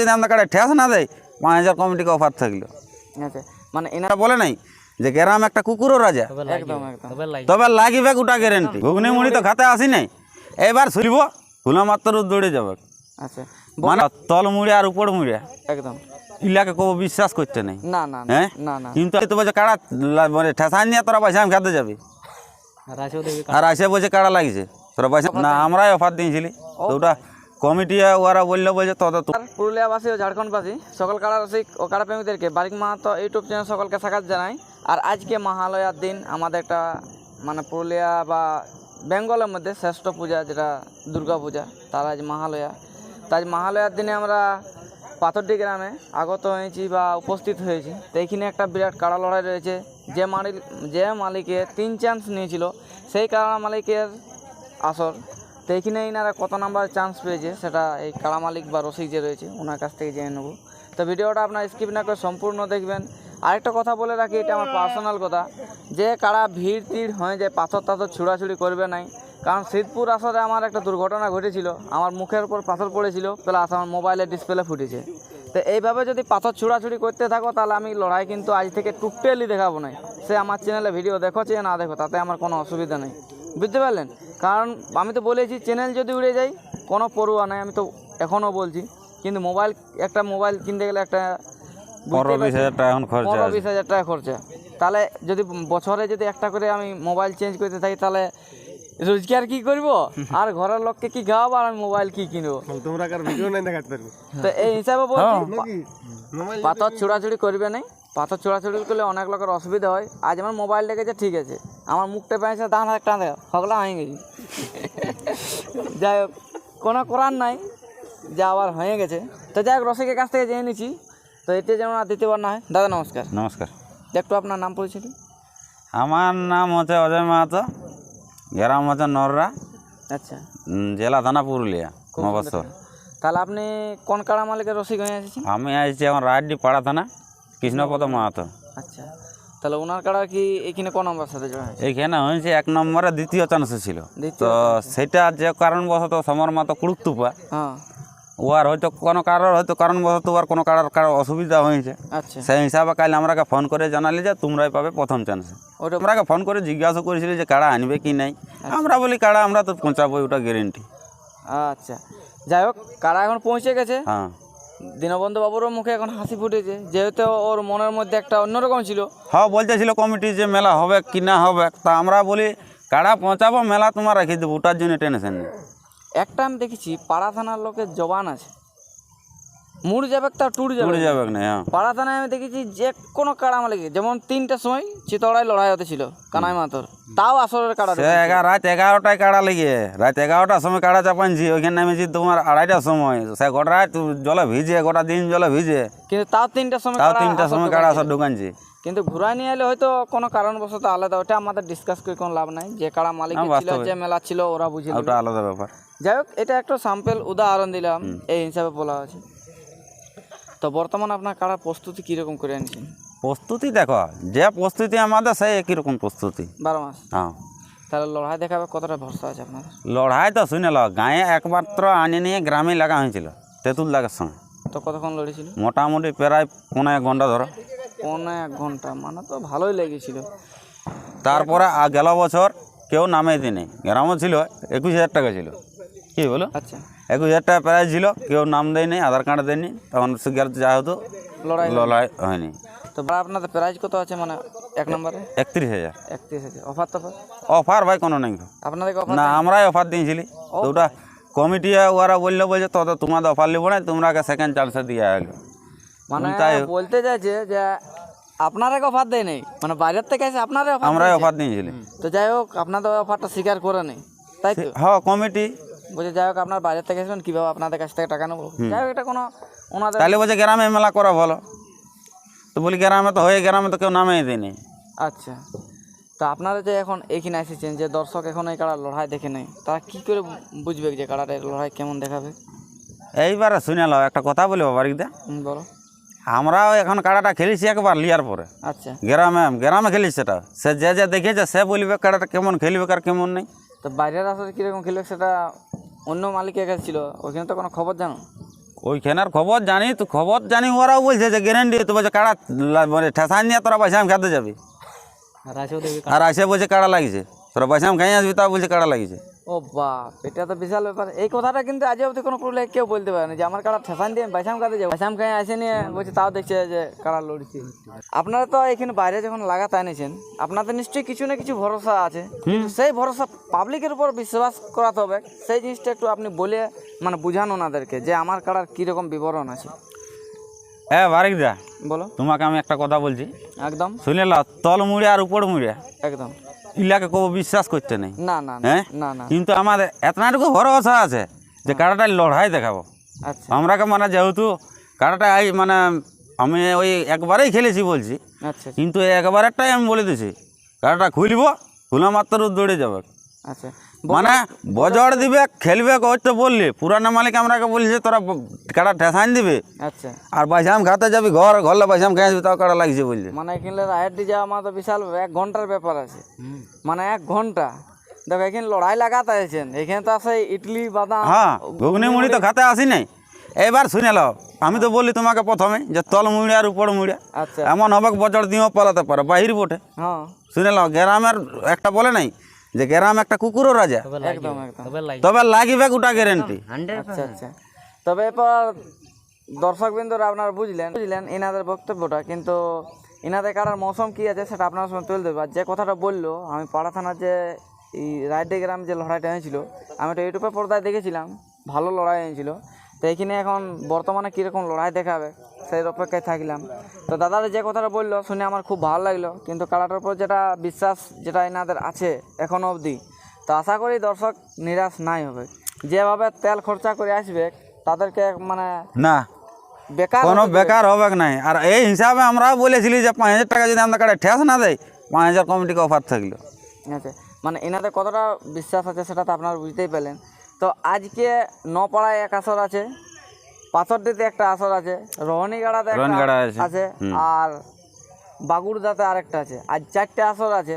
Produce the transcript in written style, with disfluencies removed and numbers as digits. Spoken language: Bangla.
যদি আমরা কাড়ে ঠেস না দেয় 5,000 কমিটিকে অফার থাকলো। আচ্ছা মানে এনারা এটা বলে নাই যে গ্রাম একটা কুকুরও রাজা, একদম একদম তবে লাগিবে গোটা গ্যারেন্টি। ঘুগনি মুড়ি তো খাতে আসি নাই, এবার শুনব খুলা মাত্র দৌড়ে যাবে। আচ্ছা মানে তল মুড়ে আর উপর মুড়ে একদম ইলাকে কেউ বিশ্বাস করতে নেই। না না না হ্যাঁ না না কিন্তু তো বলছে কাড়া মানে ঠেসান নিয়ে তোরা পয়সা আমি খাতে যাবি, আর আসে বলছে কাড়া লাগিছে তোরা পয়সা না। আমরাই অফার দিয়েছিলি তো ওটা কমিটি ওরা বললো বলছে তত পুরুলিয়াবাসী ও ঝাড়খণ্ডবাসী সকল কাড়া রসিক ও কাড়া প্রেমীদেরকে বারিক মাহাতো ইউটিউব চ্যানেল সকলকে স্বাগত জানাই। আর আজকে মহালয়ার দিন আমাদের একটা মানে পুরুলিয়া বা বেঙ্গলের মধ্যে শ্রেষ্ঠ পূজা যেটা দুর্গা পূজা, তার আজ মহালয়া। তাই মহালয়ার দিনে আমরা পাথরডি গ্রামে আগত হয়েছি বা উপস্থিত হয়েছি। তো এইখানে একটা বিরাট কাড়া লড়াই রয়েছে। যে মালিকের 3 চান্স নিয়েছিল সেই কাড়া মালিকের আসর। তো এইখানে এনারা কত নাম্বার চান্স পেয়েছে সেটা এই কাড়া মালিক বা রসিক যে রয়েছে ওনার কাছ থেকে জেনে নেব। তো ভিডিওটা আপনার স্কিপ না করে সম্পূর্ণ দেখবেন। আরেকটা কথা বলে রাখি, এটা আমার পার্সোনাল কথা, যে কাড়া ভিড় তীড় হয়ে যায় পাথর টাথর ছুড়াছুড়ি করবে নাই। কারণ শীতপুর আসরে আমার একটা দুর্ঘটনা ঘটেছিল, আমার মুখের উপর পাথর পড়েছিল প্লাস আমার মোবাইলের ডিসপ্লে ফুটেছে। তো এইভাবে যদি পাথর ছুড়াছুড়ি করতে থাকো তাহলে আমি লড়াই কিন্তু আজ থেকে টোটালি দেখাবো না। সে আমার চ্যানেলে ভিডিও দেখো চেয়ে না দেখো তাতে আমার কোনো অসুবিধা নেই, বুঝতে পারলেন? কারণ আমি তো বলেছি চ্যানেল যদি উড়ে যায় কোনো পড়ুয়া নাই, আমি তো এখনও বলছি। কিন্তু একটা মোবাইল কিনতে গেলে একটা 20,000 টাকা এখন খরচা, 20,000 টাকা খরচা। তাহলে যদি বছরে যদি একটা করে আমি মোবাইল চেঞ্জ করতে থাকি তাহলে রোজগার কি করব আর ঘরের লোককে কি খাওয়াবো আর আমি মোবাইল কি কিনবো? তোমরা কার ভিডিও নাই দেখাতে পারবে। তো এই হিসাবে বলছি পাথর ছোড়াছুড়ি করবে না। পাথর ছোড়াছুড়ি করলে অনেক লোকের অসুবিধা হয়। আজ আমার মোবাইল লেগেছে ঠিক আছে, আমার মুখটা পেয়েছে দাঁড় একটা হগলা হয়ে গেছি। যাই হোক কোনো করার নাই, যা আবার হয়ে গেছে। তো যাই হোক রসিকের কাছ থেকে জেনে নিচ্ছি। তো এতে যেমন আর দ্বিতীয়বার না হয়। দাদা নমস্কার। নমস্কার। একটু আপনার নাম পরিচিত। আমার নাম হচ্ছে অজয় মাহাতো, গ্রাম হচ্ছে নররা, আচ্ছা জেলা থানা পুরুলিয়া, মফস্বল। তাহলে আপনি কোন কাড়া মালিকের রসিক হয়ে এসেছেন? আমি আসছি এখন রায়ডি পাড়া থানা, কৃষ্ণপদ মাহাতো। আচ্ছা তাহলে ওনার কাড়া কি এখানে কোন নম্বর সাথে জড়া হয়েছে? এইখানে হয়েছে 1 নম্বরে দ্বিতীয় চান্সে ছিল। দ্বিতীয় তো সেটা যে কারণবশত সমর মাতো কুড়ুকতুপা হ্যাঁ ওর হয়তো কোনো কারণবশত ওর কোনো কারো অসুবিধা হয়েছে। আচ্ছা সেই হিসাবে কাল আমরাকে ফোন করে জানালি যে তোমরাই পাবে প্রথম চান্সে। ওটা আমরাকে ফোন করে জিজ্ঞাসা করেছিলি যে কাড়া আনবে কি নাই। আমরা বলি কাড়া আমরা তো পৌঁছাবো, ওটা গ্যারেন্টি। আচ্ছা যাই হোক কাড়া এখন পৌঁছে গেছে। হ্যাঁ দীনবন্ধু বাবুরও মুখে এখন হাসি ফুটেছে, যেহেতু ওর মনের মধ্যে একটা অন্যরকম ছিল। হ্যাঁ বলতেছিল কমিটি যে মেলা হবে কি না হবে, তা আমরা বলি কাড়া পৌঁছাবো, মেলা তোমার রেখে দেবো, ওটার জন্য টেনশন নেই। একটা আমি দেখেছি পাড়া থানার লোকের জবান আছে, মুড় যাবে তা টুট উড়ে যাবে। যাবে না। হ্যাঁ পাড়া থানায় আমি দেখেছি যে কোনো কাড়া মালিক, যেমন 3টার সময় চিতড়ায় লড়াই হতে ছিল কানাই মাতর, তাও আসরের কাড়া সে রাত 11টায় কাড়া লেগে, রাত 11টার সময় কাড়া চাপাইছি, ওইখানে নামেছি তোমার 2:30টার সময়। সে গোটা রাত জলে ভিজে, গোটা দিন জলে ভিজে, কিন্তু তাও 3টার সময় তাও 3টার সময় কাড়া আসর ঢুকানছি। কিন্তু ঘুরাই নিয়ে এলে হয়তো কোনো কারণবশত আলাদা, ওটা আমাদের ডিসকাস করে কোনো লাভ নাই। যে কাড়া মালিক ছিল, যে মেলা ছিল ওরা বুঝে ওটা আলাদা ব্যাপার। যাই হোক এটা একটা স্যাম্পল উদাহরণ দিলাম, এই হিসাবে বলা আছে। তো বর্তমানে আপনার কাড়ার প্রস্তুতি কীরকম করে আনছেন? প্রস্তুতি দেখো, যে প্রস্তুতি আমাদের সেই একই রকম প্রস্তুতি 12 মাস। হ্যাঁ তাহলে লড়াই দেখাবে কতটা ভরসা আছে আপনাদের? লড়াই তো শুনে লো, গায়ে একমাত্র আনি নিয়ে গ্রামে লাগা হয়েছিল তেঁতুল দাগের সঙ্গে। তো কতক্ষণ লড়েছিল? মোটামুটি প্রায় 1.5 ঘন্টা ধরো। 1.5 ঘন্টা, মানে তো ভালোই লেগেছিল। তারপরে গেল বছর কেউ নামে দিনি, গ্রামও ছিল 21,000 টাকা ছিল। কি বলো? আচ্ছা 21,000 টাকা প্রাইজ ছিল, কেউ নাম দেয়নি, আধার কার্ড দেয়নি, তখন সিগারেট যা হতো লড়াই হয়নি। তো আপনাদের প্রাইজ কত আছে মানে 1 নম্বরে? 31,000। 31,000। অফার তো অফার ভাই কোনো নেই আপনাদেরকে অফার না, আমরাই অফার দিয়েছিলি। তো ওটা কমিটি ওরা বললো বলছে তো তোমাদের অফার নেবো না, তোমরাকে সেকেন্ড চান্সে দিয়ে গেলো। মানে বলতে চাইছে যে আপনারা অফার দেয় নেই, মানে বাইরের থেকে এসে আপনারা আমরাই অফার দিয়েছিলি। তো যাই হোক আপনাদের অফারটা স্বীকার করে নেই, তাই তো? হ্যাঁ কমিটি বলছে যাই হোক আপনার বাইরের থেকে আসবেন, কীভাবে আপনাদের কাছ থেকে টাকা নেবো। যাই হোক এটা কোনো ওনাদের তাহলে বলছে গ্রামে মেলা করা ভালো। তো বলি গ্রামে তো হয়ে, গ্রামে তো কেউ নামেই দেয়নি। আচ্ছা তো আপনারা যে এখন এইখানে এসেছেন, যে দর্শক এখন এই কাড়ার লড়াই দেখে নেই, তারা কী করে বুঝবে যে কাড়ার লড়াই কেমন দেখাবে? এইবারে শুনে লো একটা কথা বলবো বাড়িতে, বলো। আমরাও এখন কাড়াটা খেলেছি একবার লিয়ার পরে। আচ্ছা গ্রামে খেলিস সেটা, সে যে দেখেছে সে বলবে কাড়াটা কেমন খেলবে আর কেমন নেই। তো বাইরের আসলে কীরকম খেলবে সেটা অন্য মালিকের কাছে ছিল, ওইখানে তো কোনো খবর জানো? ওইখানের খবর জানি তো খবর জানি ওরাও বলছে যে গ্যারেন্টি তো বলছে কাড়া মানে ঠেসান নিয়ে তোরা পয়সা আমি খেতে যাবি আর আসে বলছে কাড়া লাগিছে তোরা পয়সা আমি খাই আসবি তা বলছে কাড়া লাগিছে। ও বাপ, এটা তো বিশাল ব্যাপার। এই কথাটা কিন্তু আজ অবধি কোনো পুরুলিয়া কেউ বলতে পারে না যে আমার কাড়া ঠেসান দিয়ে বাইসাম কাটে যাবো, বাইসাম খাই আসে নিয়ে বলছে তাও দেখছে যে কাড়া লড়ছে। আপনারা তো এখানে বাইরে যখন লাগাতে আনেছেন আপনাদের নিশ্চয়ই কিছু না কিছু ভরসা আছে, কিন্তু সেই ভরসা পাবলিকের উপর বিশ্বাস করাতে হবে। সেই জিনিসটা একটু আপনি বলে মানে বুঝান ওনাদেরকে যে আমার কাড়ার কীরকম বিবরণ আছে। বারিক দা, বলো। তোমাকে আমি একটা কথা বলছি, একদম শুনে লাও, তল মুড়ে আর উপর মুড়ে একদম ইলাকে কেউ বিশ্বাস করতে নেই। না না হ্যাঁ না না। কিন্তু আমাদের এতটুকু ভরসা আছে যে কাড়াটা লড়াই দেখাবো আচ্ছা আমরাকে, মানে যেহেতু কাড়াটা মানে আমি ওই একবারেই খেলেছি বলছি, আচ্ছা কিন্তু একবারেরটাই আমি বলে দিছি কাড়াটা খুলব, খোলা মাত্র দৌড়ে যাবে। আচ্ছা মানে বজড় দিবে খেলবে ওই তো বললি পুরানো মালিক আমরাকে বলছে তোরা কাড়া ঠেসান দিবে আচ্ছা। আর বাইসাম খাতে যাবি ঘরলে বাইসাম খেয়ে আসবি তাও কাড়া লাগছে বলছে। মানে এখানে রায়ের দিয়ে যাওয়া মানে তো বিশাল 1 ঘন্টার ব্যাপার আছে, মানে 1 ঘন্টা। দেখো এখানে লড়াই লাগাতে আছেন, এখানে তো আছে ইডলি বাদাম। হ্যাঁ ঘুগনি মুড়ি তো খাতে আসি নাই। এবার শুনে লাও, আমি তো বললি তোমাকে প্রথমে যে তল মুড়ে আর উপর মুড়ে আচ্ছা এমন হবে বজড় দিয়েও পালাতে পারে বাহির বটে। হ্যাঁ শুনে লাও, গ্রামের একটা বলে নাই যে গ্রাম একটা কুকুরও রাজা, একদম একদম। তবে লাগিবে গোটা গ্যারেন্টি। আচ্ছা আচ্ছা। তবে এরপর দর্শকবৃন্দরা আপনারা বুঝলেন এনাদের বক্তব্যটা, কিন্তু এনাদের কারার মৌসুম কী আছে সেটা আপনার সঙ্গে তুলে দেবো। আর যে কথাটা বললো, আমি পাড়া থানার যে এই রায়ডি গ্রাম যে লড়াইটা হয়েছিল আমি তো ইউটিউবে পর্দায় দেখেছিলাম, ভালো লড়াই হয়েছিল। তো এইখানে এখন বর্তমানে কীরকম লড়াই দেখাবে সেই অপেক্ষায় থাকলাম। তো দাদারা যে কথাটা বললো শুনে আমার খুব ভালো লাগলো, কিন্তু কারাটার উপর যেটা বিশ্বাস যেটা এনাদের আছে এখনও অবধি, তো আশা করি দর্শক নিরাশ নাই হবে। যেভাবে তেল খরচা করে আসবে তাদেরকে মানে না বেকার কোনো হতে দেবে। বেকার হবে নাই। আর এই হিসাবে আমরাও বলেছিলি যে 5,000 টাকা যদি আমরা কাড়ে ঠেস না দেয় 5,000 কমিটিকে অফার থাকলো। আচ্ছা, মানে এনাদের কতটা বিশ্বাস আছে সেটা তো আপনারা বুঝতেই পেলেন। তো আজকে নপাড়ায় 1 আসর আছে, 65তে একটা আসর আছে, রোহনীগাড়াতে রোহনীগাড়া একটা আছে। আছে, আর বাগুড়দাতে আরেকটা আছে, আর 4টে আসর আছে।